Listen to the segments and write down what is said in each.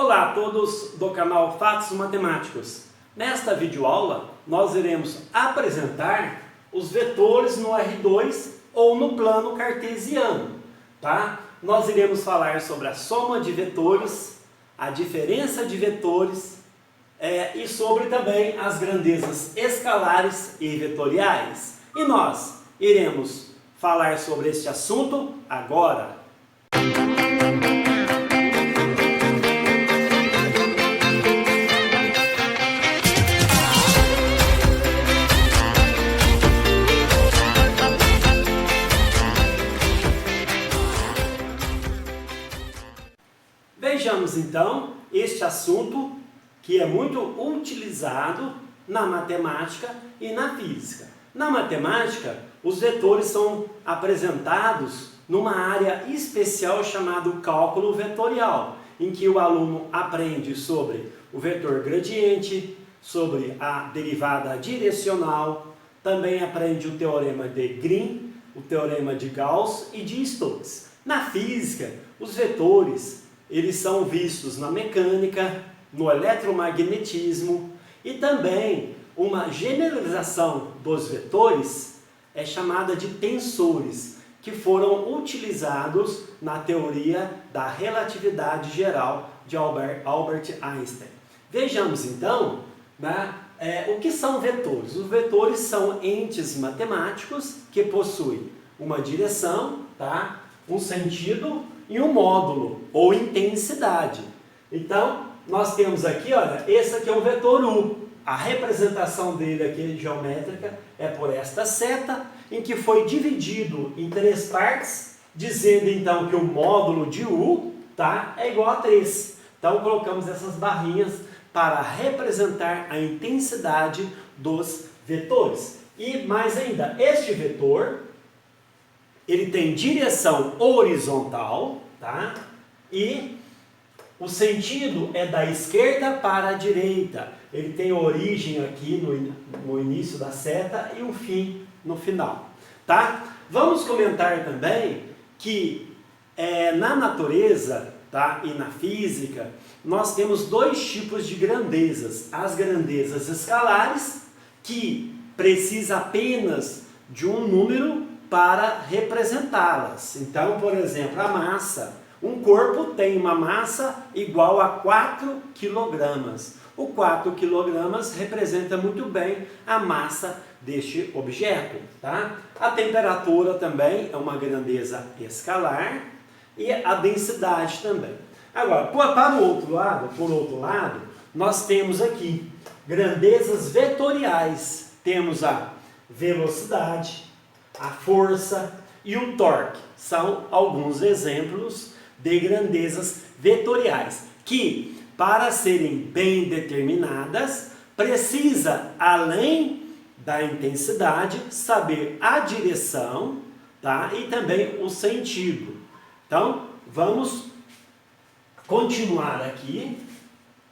Olá a todos do canal Fatos Matemáticos. Nesta videoaula nós iremos apresentar os vetores no R2 ou no plano cartesiano, tá? Nós iremos falar sobre a soma de vetores, a diferença de vetores e sobre também as grandezas escalares e vetoriais. E nós iremos falar sobre este assunto agora. Vejamos então este assunto que é muito utilizado na matemática e na física. Na matemática, os vetores são apresentados numa área especial chamada cálculo vetorial, em que o aluno aprende sobre o vetor gradiente, sobre a derivada direcional, também aprende o teorema de Green, o teorema de Gauss e de Stokes. Na física, os vetores eles são vistos na mecânica, no eletromagnetismo e também uma generalização dos vetores é chamada de tensores, que foram utilizados na teoria da relatividade geral de Albert Einstein. Vejamos então o que são vetores. Os vetores são entes matemáticos que possuem uma direção, um sentido e um módulo ou intensidade. Então, nós temos aqui, olha, esse aqui é o vetor U. A representação dele aqui geométrica é por esta seta, em que foi dividido em três partes, dizendo então que o módulo de U é igual a 3. Então, colocamos essas barrinhas para representar a intensidade dos vetores. E mais ainda, este vetor ele tem direção horizontal, e o sentido é da esquerda para a direita. Ele tem origem aqui no início da seta e um fim no final, Vamos comentar também que na natureza, e na física, nós temos dois tipos de grandezas. As grandezas escalares, que precisa apenas de um número para representá-las. Então, por exemplo, a massa. Um corpo tem uma massa igual a 4 kg. O 4 kg representa muito bem a massa deste objeto. A temperatura também é uma grandeza escalar e a densidade também. Agora, por outro lado, nós temos aqui grandezas vetoriais. Temos a velocidade, a força e o torque. São alguns exemplos de grandezas vetoriais, que para serem bem determinadas, precisa, além da intensidade, saber a direção, e também o sentido. Então, vamos continuar aqui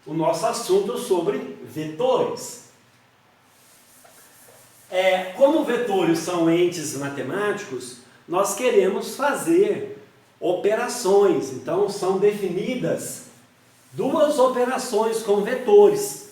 o nosso assunto sobre vetores. Como vetores são entes matemáticos, nós queremos fazer operações. Então, são definidas duas operações com vetores,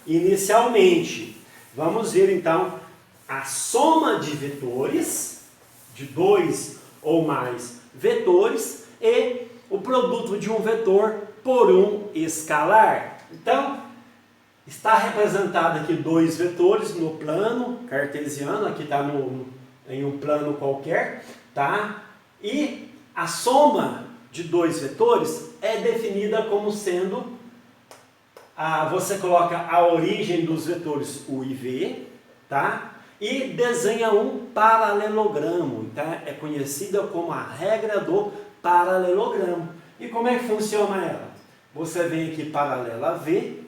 Inicialmente, vamos ver então a soma de vetores, de dois ou mais vetores, e o produto de um vetor por um escalar. Então, está representado aqui dois vetores no plano cartesiano, aqui está em um plano qualquer, E a soma de dois vetores é definida como sendo, você coloca a origem dos vetores U e V, e desenha um paralelogramo. É conhecida como a regra do paralelogramo. E como é que funciona ela? Você vem aqui paralela a V,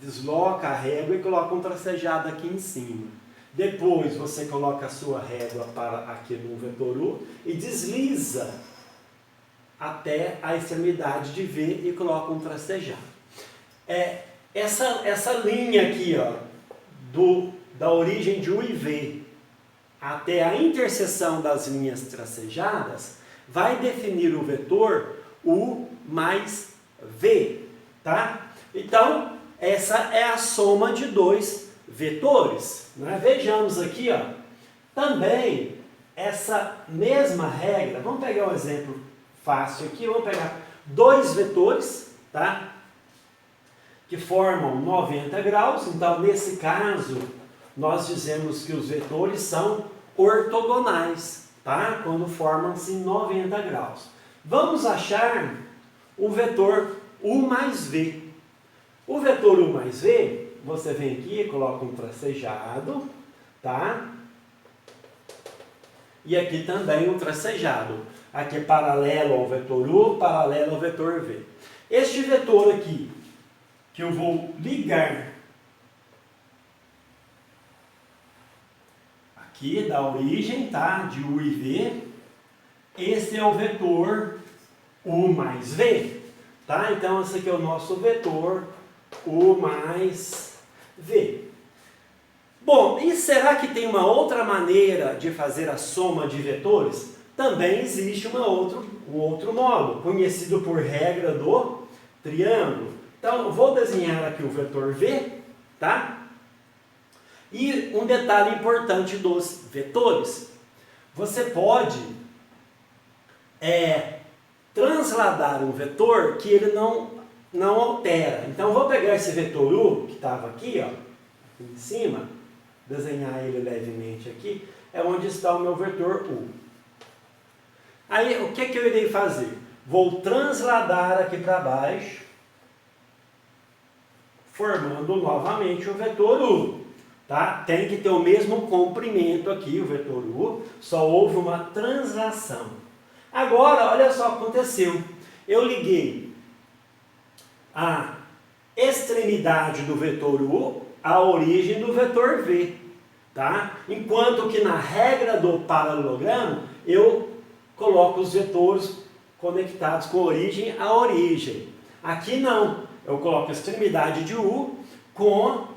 desloca a régua e coloca um tracejado aqui em cima. Depois você coloca a sua régua para aqui no vetor U e desliza até a extremidade de V e coloca um tracejado. Essa linha aqui, da origem de U e V até a interseção das linhas tracejadas, vai definir o vetor U mais V, tá? Então, essa é a soma de dois vetores, né? Vejamos aqui, ó, também essa mesma regra, vamos pegar um exemplo fácil aqui, vamos pegar dois vetores, tá? Que formam 90 graus, então nesse caso nós dizemos que os vetores são ortogonais, tá? Quando formam-se 90 graus. Vamos achar o vetor U mais V. O vetor U mais V, você vem aqui e coloca um tracejado, tá? E aqui também um tracejado. Aqui é paralelo ao vetor U, paralelo ao vetor V. Este vetor aqui, que eu vou ligar aqui da origem, tá? De U e V. Esse é o vetor U mais V, tá? Então esse aqui é o nosso vetor U mais V. Bom, e será que tem uma outra maneira de fazer a soma de vetores? Também existe um outro modo, conhecido por regra do triângulo. Então, eu vou desenhar aqui o vetor V, tá? E um detalhe importante dos vetores. Você pode transladar um vetor que ele não altera. Então, eu vou pegar esse vetor U, que estava aqui, ó, aqui em cima, desenhar ele levemente aqui, é onde está o meu vetor U. Aí, o que eu irei fazer? Vou transladar aqui para baixo, formando novamente o vetor U. Tá? Tem que ter o mesmo comprimento aqui, o vetor U, só houve uma translação. Agora, olha só o que aconteceu. Eu liguei a extremidade do vetor U à origem do vetor V. Tá? Enquanto que na regra do paralelogramo, eu coloco os vetores conectados com origem a origem. Aqui não, eu coloco a extremidade de U com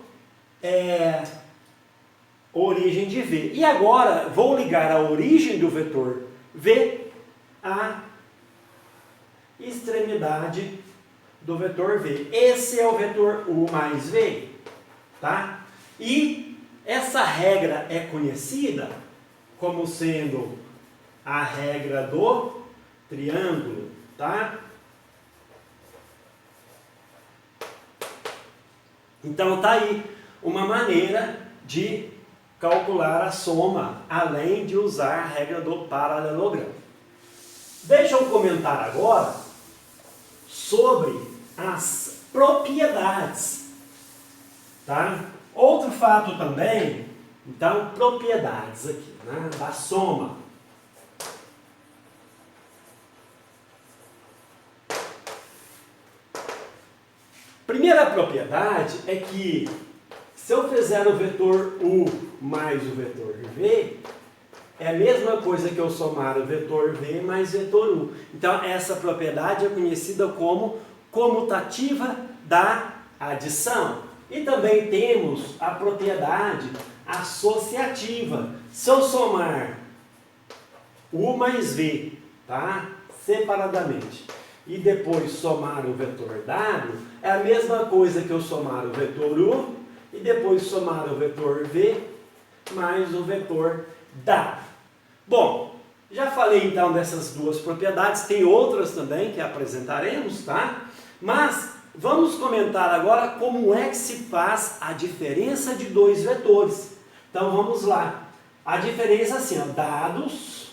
origem de V. E agora vou ligar a origem do vetor V à extremidade do vetor V. Esse é o vetor U mais V. Tá? E essa regra é conhecida como sendo a regra do triângulo, tá? Então tá aí uma maneira de calcular a soma, além de usar a regra do paralelogramo. Deixa eu comentar agora sobre as propriedades, tá? Outro fato também, então, propriedades aqui, né, da soma. Primeira propriedade é que se eu fizer o vetor U mais o vetor V, é a mesma coisa que eu somar o vetor V mais vetor U. Então, essa propriedade é conhecida como comutativa da adição. E também temos a propriedade associativa. Se eu somar U mais V, tá? Separadamente, e depois somar o vetor W, é a mesma coisa que eu somar o vetor U e depois somar o vetor V mais o vetor W. Bom, já falei então dessas duas propriedades, tem outras também que apresentaremos, tá? Mas vamos comentar agora como é que se faz a diferença de dois vetores. Então vamos lá. A diferença é assim, ó, dados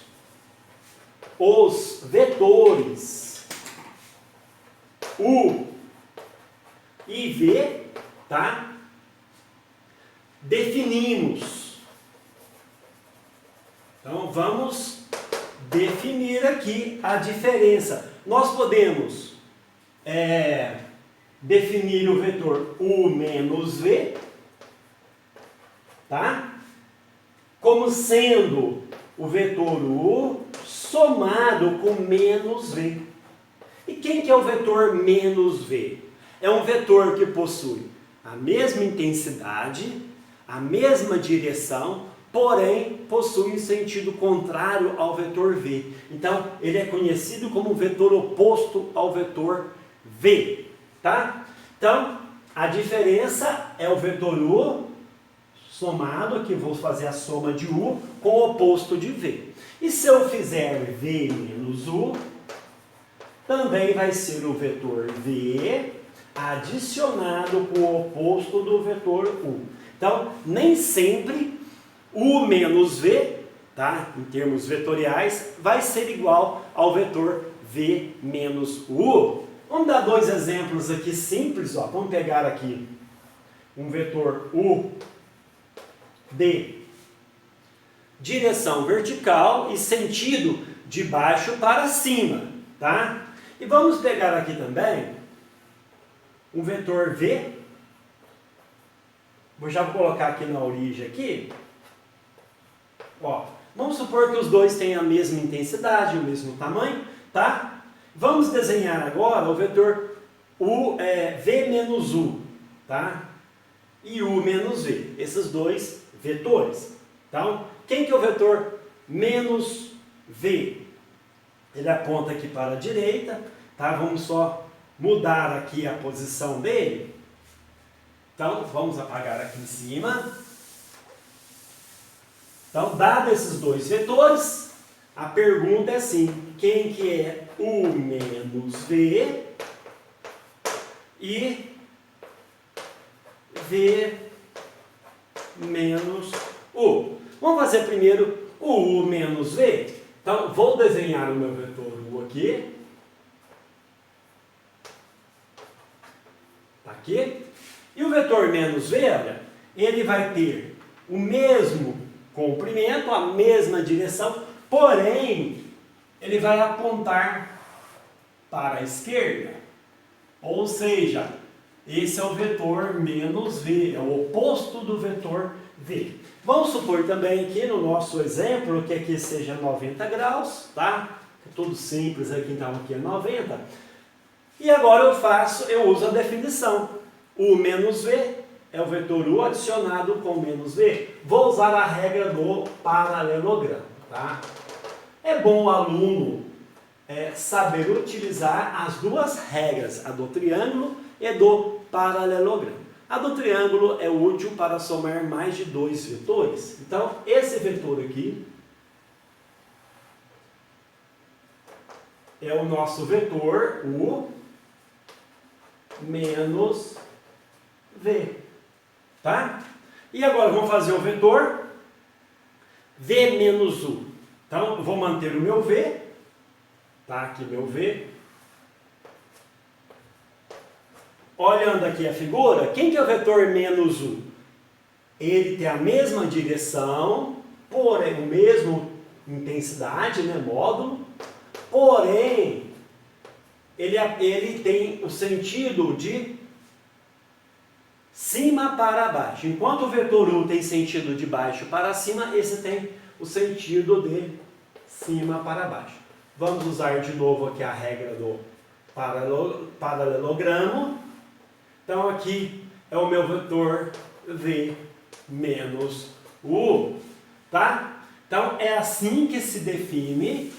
os vetores U e V, tá? Definimos. Então vamos definir aqui a diferença. Nós podemos definir o vetor U menos V, tá? Como sendo o vetor U somado com menos V. E quem que é o vetor menos V? É um vetor que possui a mesma intensidade, a mesma direção, porém possui um sentido contrário ao vetor V. Então, ele é conhecido como o vetor oposto ao vetor V, tá? Então, a diferença é o vetor U somado, aqui vou fazer a soma de U com o oposto de V. E se eu fizer V menos U, também vai ser o vetor V adicionado com o oposto do vetor U. Então, nem sempre U menos V, tá? Em termos vetoriais, vai ser igual ao vetor V menos U. Vamos dar dois exemplos aqui simples. Ó. Vamos pegar aqui um vetor U de direção vertical e sentido de baixo para cima, tá? E vamos pegar aqui também um vetor V. Já vou colocar aqui na origem aqui. Ó, vamos supor que os dois têm a mesma intensidade, o mesmo tamanho, tá? Vamos desenhar agora o vetor V menos U, tá? E U menos V, esses dois vetores. Então, quem que é o vetor menos V? Ele aponta aqui para a direita, tá? Vamos só mudar aqui a posição dele. Então, vamos apagar aqui em cima. Então, dado esses dois vetores, a pergunta é assim, quem que é U menos V e V menos U? Vamos fazer primeiro o U menos V. Então, vou desenhar o meu vetor U aqui. Tá aqui. E o vetor menos V, olha, ele vai ter o mesmo comprimento, a mesma direção, porém, ele vai apontar para a esquerda. Ou seja, esse é o vetor menos V, é o oposto do vetor V. Vamos supor também aqui no nosso exemplo que aqui seja 90 graus, tá? Tudo simples aqui, então aqui é 90. E agora eu uso a definição. U menos V é o vetor U adicionado com menos V. Vou usar a regra do paralelogramo, tá? É bom o aluno saber utilizar as duas regras, a do triângulo e do paralelogramo. A do triângulo é útil para somar mais de dois vetores. Então, esse vetor aqui é o nosso vetor U menos V, tá? E agora vamos fazer o vetor V menos U. Então, eu vou manter o meu V, tá? Aqui meu V. Olhando aqui a figura, quem que é o vetor menos U? Ele tem a mesma direção, porém, a mesma intensidade, né, módulo, porém, ele tem o sentido de cima para baixo. Enquanto o vetor U tem sentido de baixo para cima, esse tem o sentido de cima para baixo. Vamos usar de novo aqui a regra do paralelogramo. Então aqui é o meu vetor V menos U, tá? Então é assim que se define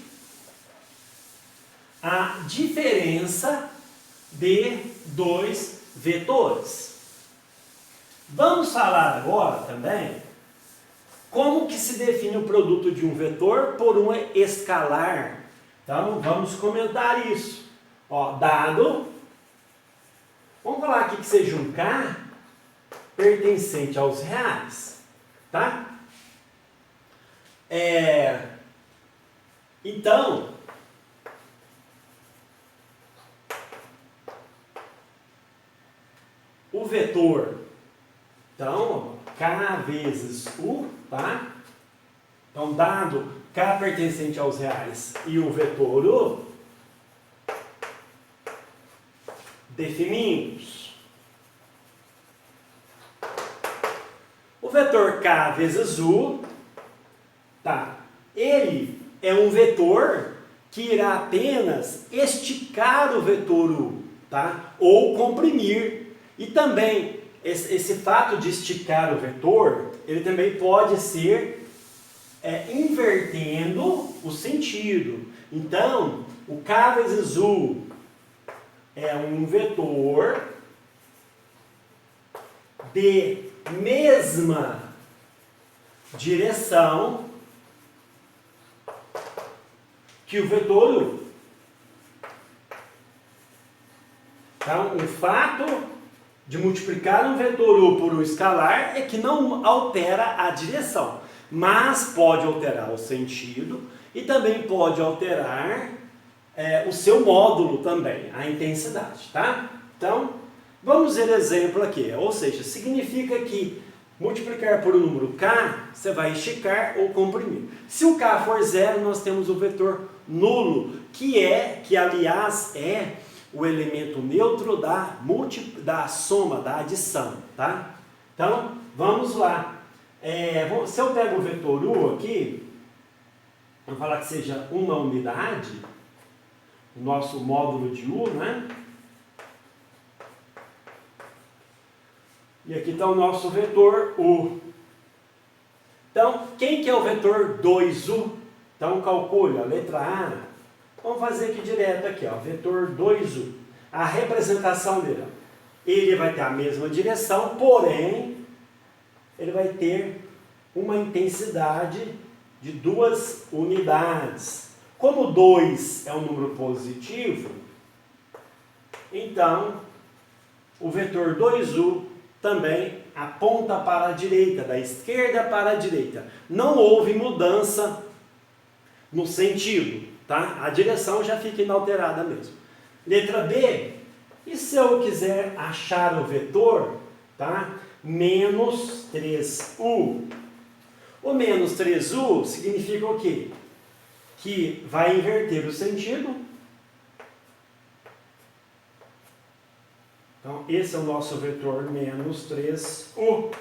a diferença de dois vetores. Vamos falar agora também como que se define o produto de um vetor por um escalar. Então vamos comentar isso. Ó, dado, vamos falar aqui que seja um K pertencente aos reais, tá? Então, o vetor, então, K vezes U, tá? Então, dado K pertencente aos reais e o vetor U, definimos. O vetor K vezes U, tá? Ele é um vetor que irá apenas esticar o vetor U, tá? Ou comprimir. E também, esse fato de esticar o vetor, ele também pode ser invertendo o sentido. Então, o K vezes U é um vetor de mesma direção que o vetor U. Então, o fato de multiplicar um vetor U por um escalar é que não altera a direção, mas pode alterar o sentido e também pode alterar o seu módulo também, a intensidade, tá? Então, vamos ver exemplo aqui, ou seja, significa que multiplicar por um número k, você vai esticar ou comprimir. Se o k for zero, nós temos o vetor nulo, que aliás é o elemento neutro da soma, da adição, tá? Então, vamos lá. Se eu pego o vetor U aqui, vamos falar que seja uma unidade, o nosso módulo de U, né? E aqui está o nosso vetor U. Então, quem que é o vetor 2U? Então, calcule a letra A. Vamos fazer aqui direto aqui, ó, vetor 2U. A representação dele, ó, ele vai ter a mesma direção, porém, ele vai ter uma intensidade de 2 unidades. Como 2 é um número positivo, então, o vetor 2U também aponta para a direita, da esquerda para a direita. Não houve mudança no sentido, tá? A direção já fica inalterada mesmo. Letra B, e se eu quiser achar o vetor, tá? Menos 3U. O menos 3U significa o quê? Que vai inverter o sentido. Então, esse é o nosso vetor menos 3U.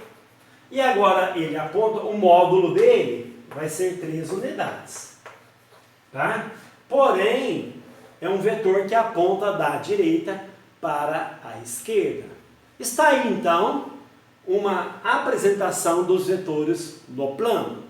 E agora ele aponta, o módulo dele vai ser 3 unidades. Tá? Porém, é um vetor que aponta da direita para a esquerda. Está aí, então, uma apresentação dos vetores no plano.